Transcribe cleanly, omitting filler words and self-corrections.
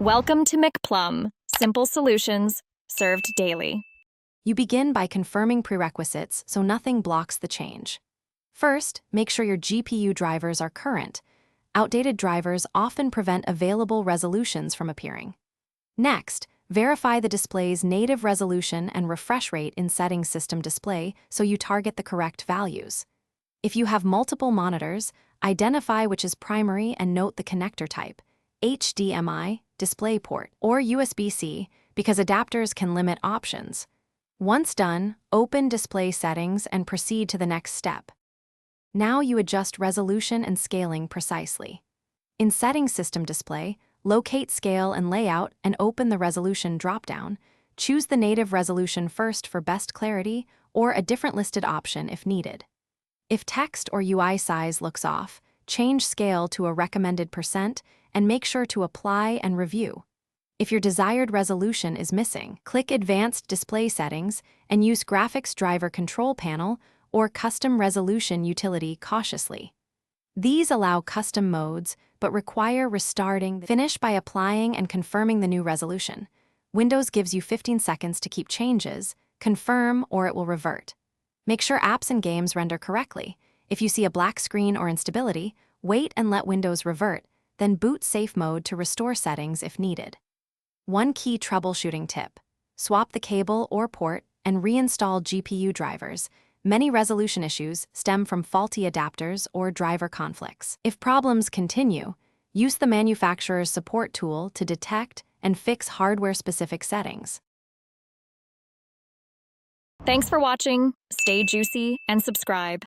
Welcome to McPlum, simple solutions served daily. You begin by confirming prerequisites so nothing blocks the change. First, make sure your GPU drivers are current. Outdated drivers often prevent available resolutions from appearing. Next, verify the display's native resolution and refresh rate in Settings System Display so you target the correct values. If you have multiple monitors, identify which is primary and note the connector type, HDMI, DisplayPort, or USB-C, because adapters can limit options. Once done, open Display Settings and proceed to the next step. Now you adjust resolution and scaling precisely. In Settings System Display, locate Scale and Layout and open the Resolution dropdown. Choose the native resolution first for best clarity or a different listed option if needed. If text or UI size looks off, change scale to a recommended % and make sure to apply and review. If your desired resolution is missing, click Advanced Display Settings and use Graphics Driver Control Panel or Custom Resolution utility cautiously. These allow custom modes but require restarting. Finish by applying and confirming the new resolution. Windows gives you 15 seconds to keep changes, confirm, or it will revert. Make sure apps and games render correctly. If you see a black screen or instability, wait and let Windows revert, then boot safe mode to restore settings if needed. One key troubleshooting tip: swap the cable or port and reinstall GPU drivers. Many resolution issues stem from faulty adapters or driver conflicts. If problems continue, use the manufacturer's support tool to detect and fix hardware-specific settings. Thanks for watching. Stay juicy and subscribe.